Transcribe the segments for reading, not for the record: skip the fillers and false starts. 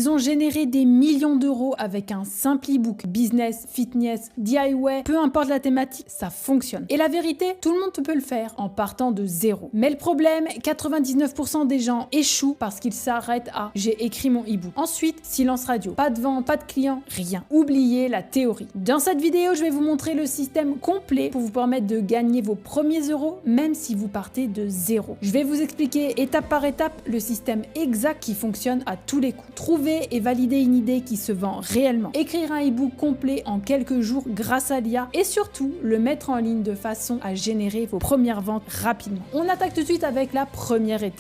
Ils ont généré des millions d'euros avec un simple e-book, business, fitness, DIY, peu importe la thématique, ça fonctionne. Et la vérité, tout le monde peut le faire en partant de zéro. Mais le problème, 99% des gens échouent parce qu'ils s'arrêtent à « j'ai écrit mon e-book ». Ensuite, silence radio, pas de vente, pas de clients, rien. Oubliez la théorie. Dans cette vidéo, je vais vous montrer le système complet pour vous permettre de gagner vos premiers euros, même si vous partez de zéro. Je vais vous expliquer étape par étape le système exact qui fonctionne à tous les coups. Trouver et valider une idée qui se vend réellement. Écrire un e-book complet en quelques jours grâce à l'IA et surtout le mettre en ligne de façon à générer vos premières ventes rapidement. On attaque tout de suite avec la première étape.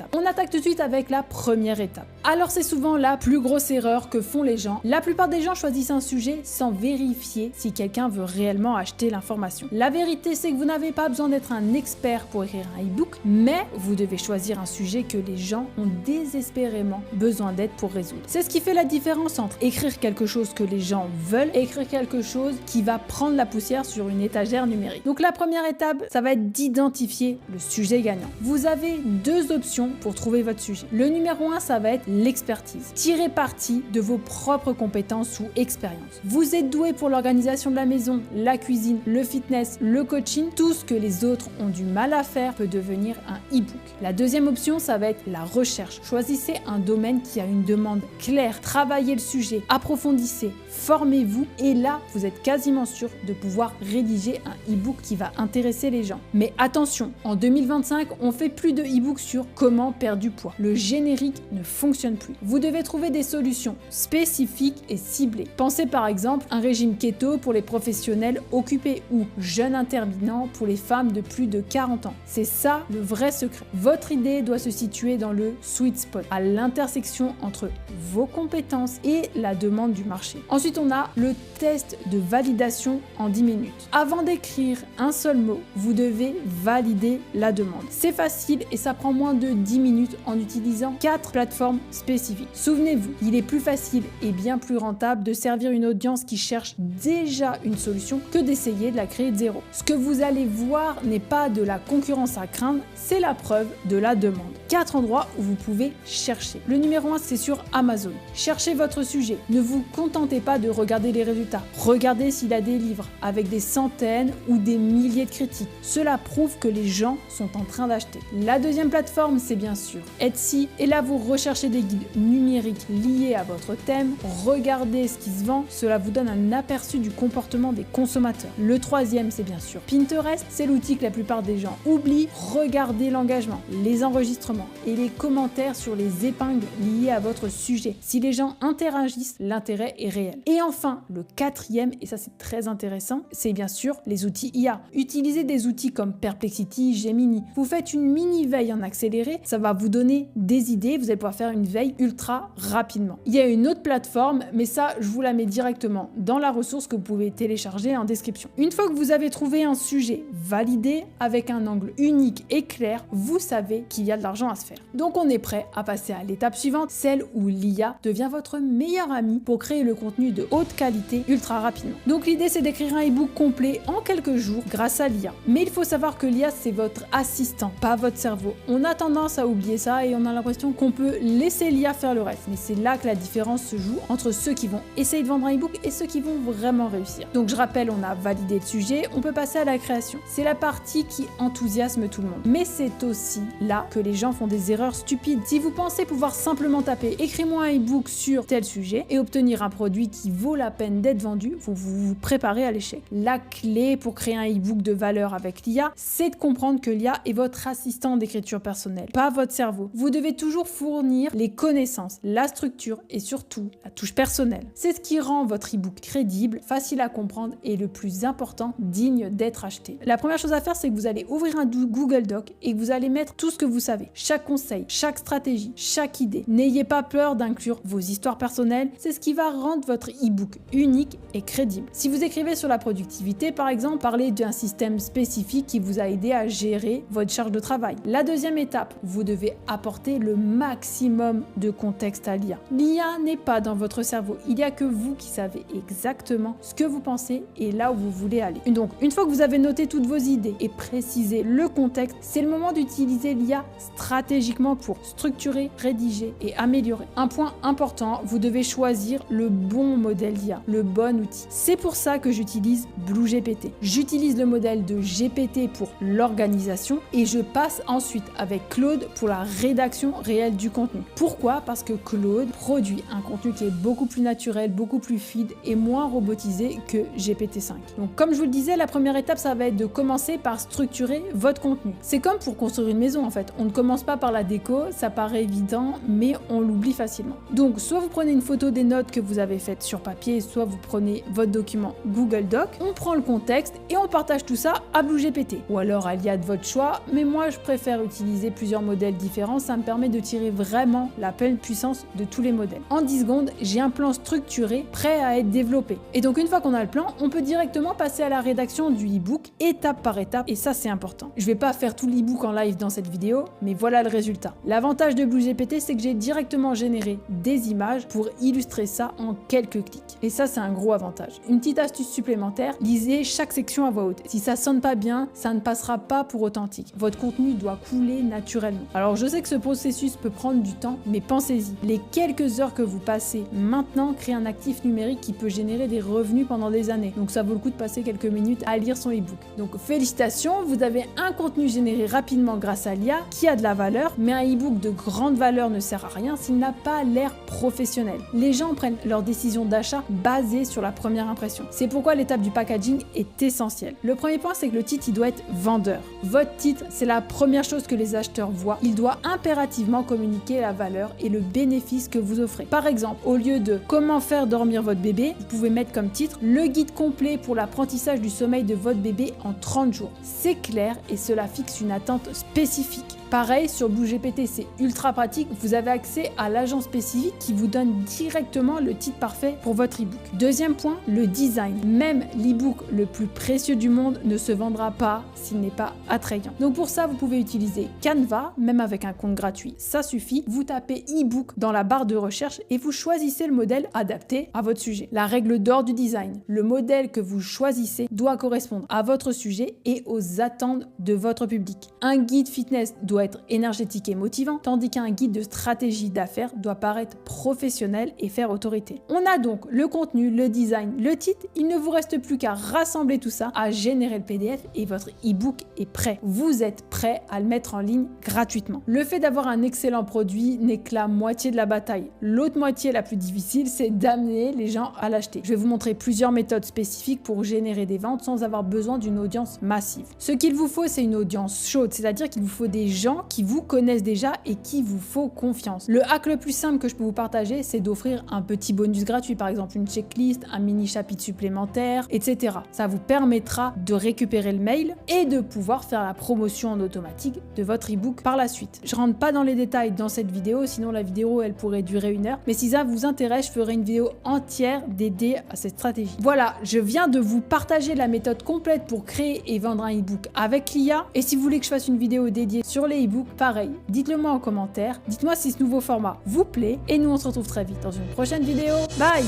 Alors c'est souvent la plus grosse erreur que font les gens. La plupart des gens choisissent un sujet sans vérifier si quelqu'un veut réellement acheter l'information. La vérité, c'est que vous n'avez pas besoin d'être un expert pour écrire un e-book, mais vous devez choisir un sujet que les gens ont désespérément besoin d'aide pour résoudre. C'est ce qui fait la différence entre écrire quelque chose que les gens veulent et écrire quelque chose qui va prendre la poussière sur une étagère numérique. Donc la première étape, ça va être d'identifier le sujet gagnant. Vous avez deux options pour trouver votre sujet. Le numéro 1, ça va être l'expertise. Tirez parti de vos propres compétences ou expériences. Vous êtes doué pour l'organisation de la maison, la cuisine, le fitness, le coaching, tout ce que les autres ont du mal à faire peut devenir un e-book. La deuxième option, ça va être la recherche. Choisissez un domaine qui a une demande claire, travaillez le sujet, approfondissez, formez-vous et là, vous êtes quasiment sûr de pouvoir rédiger un e-book qui va intéresser les gens. Mais attention, en 2025, on fait plus de e-book sur comment perdre du poids. Le générique ne fonctionne plus. Vous devez trouver des solutions spécifiques et ciblées. Pensez par exemple à un régime keto pour les professionnels occupés ou jeûne intermittent pour les femmes de plus de 40 ans. C'est ça le vrai secret. Votre idée doit se situer dans le sweet spot, à l'intersection entre vos compétences et la demande du marché. Ensuite, on a le test de validation en 10 minutes. Avant d'écrire un seul mot, vous devez valider la demande. C'est facile et ça prend moins de 10 minutes en utilisant 4 plateformes spécifiques. Souvenez-vous, il est plus facile et bien plus rentable de servir une audience qui cherche déjà une solution que d'essayer de la créer de zéro. Ce que vous allez voir n'est pas de la concurrence à craindre, c'est la preuve de la demande. 4 endroits où vous pouvez chercher. Le numéro 1, c'est sur Amazon. Cherchez votre sujet. Ne vous contentez pas de regarder les résultats. Regardez s'il a des livres avec des centaines ou des milliers de critiques. Cela prouve que les gens sont en train d'acheter. La deuxième plateforme, c'est bien sûr Etsy. Et là, vous recherchez des guides numériques liés à votre thème. Regardez ce qui se vend. Cela vous donne un aperçu du comportement des consommateurs. Le troisième, c'est bien sûr Pinterest. C'est l'outil que la plupart des gens oublient. Regardez l'engagement, les enregistrements et les commentaires sur les épingles liées à votre sujet. Si les gens interagissent, l'intérêt est réel. Et enfin, le quatrième, et ça c'est très intéressant, c'est bien sûr les outils IA. Utilisez des outils comme Perplexity, Gemini. Vous faites une mini veille en accéléré, ça va vous donner des idées, vous allez pouvoir faire une veille ultra rapidement. Il y a une autre plateforme, mais ça, je vous la mets directement dans la ressource que vous pouvez télécharger en description. Une fois que vous avez trouvé un sujet validé avec un angle unique et clair, vous savez qu'il y a de l'argent à se faire. Donc on est prêt à passer à l'étape suivante, celle où l'IA devient votre meilleur ami pour créer le contenu de haute qualité ultra rapidement. Donc l'idée, c'est d'écrire un e-book complet en quelques jours grâce à l'IA. Mais il faut savoir que l'IA, c'est votre assistant, pas votre cerveau. On a tendance à oublier ça et on a l'impression qu'on peut laisser l'IA faire le reste. Mais c'est là que la différence se joue entre ceux qui vont essayer de vendre un e-book et ceux qui vont vraiment réussir. Donc je rappelle, on a validé le sujet, on peut passer à la création. C'est la partie qui enthousiasme tout le monde. Mais c'est aussi là que les gens font des erreurs stupides. Si vous pensez pouvoir simplement taper « écris-moi un e-book sur tel sujet » et obtenir un produit qui vaut la peine d'être vendu, vous vous préparez à l'échec. La clé pour créer un e-book de valeur avec l'IA, c'est de comprendre que l'IA est votre assistant d'écriture personnelle, pas votre cerveau. Vous devez toujours fournir les connaissances, la structure et surtout la touche personnelle. C'est ce qui rend votre e-book crédible, facile à comprendre et le plus important, digne d'être acheté. La première chose à faire, c'est que vous allez ouvrir un Google Doc et que vous allez mettre tout ce que vous savez, chaque conseil, chaque stratégie, chaque idée. N'ayez pas peur d'inclure vos histoires personnelles, c'est ce qui va rendre votre e-book unique et crédible. Si vous écrivez sur la productivité, par exemple, parlez d'un système spécifique qui vous a aidé à gérer votre charge de travail. La deuxième étape, vous devez apporter le maximum de contexte à l'IA. L'IA n'est pas dans votre cerveau, il n'y a que vous qui savez exactement ce que vous pensez et là où vous voulez aller. Donc, une fois que vous avez noté toutes vos idées et précisé le contexte, c'est le moment d'utiliser l'IA stratégiquement pour structurer, rédiger et améliorer. Un point important important, vous devez choisir le bon modèle d'IA, le bon outil. C'est pour ça que j'utilise BlueGPT. J'utilise le modèle de GPT pour l'organisation et je passe ensuite avec Claude pour la rédaction réelle du contenu. Pourquoi? Parce que Claude produit un contenu qui est beaucoup plus naturel, beaucoup plus fluide et moins robotisé que GPT-5. Donc comme je vous le disais, la première étape, ça va être de commencer par structurer votre contenu. C'est comme pour construire une maison en fait. On ne commence pas par la déco, ça paraît évident, mais on l'oublie facilement. Donc soit vous prenez une photo des notes que vous avez faites sur papier, soit vous prenez votre document Google Doc, on prend le contexte et on partage tout ça à BlueGPT. Ou alors à l'IA de votre choix, mais moi je préfère utiliser plusieurs modèles différents, ça me permet de tirer vraiment la pleine puissance de tous les modèles. En 10 secondes, j'ai un plan structuré prêt à être développé. Et donc une fois qu'on a le plan, on peut directement passer à la rédaction du e-book étape par étape et ça c'est important. Je vais pas faire tout l'e-book en live dans cette vidéo, mais voilà le résultat. L'avantage de BlueGPT, c'est que j'ai directement généré des images pour illustrer ça en quelques clics. Et ça c'est un gros avantage. Une petite astuce supplémentaire, lisez chaque section à voix haute. Si ça sonne pas bien, ça ne passera pas pour authentique. Votre contenu doit couler naturellement. Alors je sais que ce processus peut prendre du temps, mais pensez-y. Les quelques heures que vous passez maintenant créent un actif numérique qui peut générer des revenus pendant des années. Donc ça vaut le coup de passer quelques minutes à lire son e-book. Donc félicitations, vous avez un contenu généré rapidement grâce à l'IA qui a de la valeur, mais un e-book de grande valeur ne sert à rien s'il n'a pas l'air professionnel. Les gens prennent leur décision d'achat basée sur la première impression. C'est pourquoi l'étape du packaging est essentielle. Le premier point, c'est que le titre, il doit être vendeur. Votre titre, c'est la première chose que les acheteurs voient. Il doit impérativement communiquer la valeur et le bénéfice que vous offrez. Par exemple, au lieu de comment faire dormir votre bébé, vous pouvez mettre comme titre le guide complet pour l'apprentissage du sommeil de votre bébé en 30 jours. C'est clair et cela fixe une attente spécifique. Pareil, sur BlueGPT, c'est ultra pratique. Vous avez accès à l'agent spécifique qui vous donne directement le titre parfait pour votre e-book. Deuxième point, le design. Même l'e-book le plus précieux du monde ne se vendra pas s'il n'est pas attrayant. Donc pour ça, vous pouvez utiliser Canva, même avec un compte gratuit, ça suffit. Vous tapez e-book dans la barre de recherche et vous choisissez le modèle adapté à votre sujet. La règle d'or du design, le modèle que vous choisissez doit correspondre à votre sujet et aux attentes de votre public. Un guide fitness doit être énergétique et motivant, tandis qu'un guide de stratégie d'affaires doit paraître professionnel et faire autorité. On a donc le contenu, le design, le titre, il ne vous reste plus qu'à rassembler tout ça, à générer le PDF et votre e-book est prêt. Vous êtes prêt à le mettre en ligne gratuitement. Le fait d'avoir un excellent produit n'est que la moitié de la bataille. L'autre moitié la plus difficile, c'est d'amener les gens à l'acheter. Je vais vous montrer plusieurs méthodes spécifiques pour générer des ventes sans avoir besoin d'une audience massive. Ce qu'il vous faut, c'est une audience chaude, c'est-à-dire qu'il vous faut des gens qui vous connaissent déjà et qui vous faut confiance. Le hack le plus simple que je peux vous partager, c'est d'offrir un petit bonus gratuit, par exemple une checklist, un mini chapitre supplémentaire, etc. Ça vous permettra de récupérer le mail et de pouvoir faire la promotion en automatique de votre e-book par la suite. Je rentre pas dans les détails dans cette vidéo, sinon la vidéo elle pourrait durer 1 heure, mais si ça vous intéresse, je ferai une vidéo entière dédiée à cette stratégie. Voilà, je viens de vous partager la méthode complète pour créer et vendre un e-book avec l'IA, et si vous voulez que je fasse une vidéo dédiée sur les e-books, pareil, dites-le moi en commentaire, dites-moi si ce nouveau format vous plaît, et nous on se retrouve très vite dans une prochaine vidéo. Bye!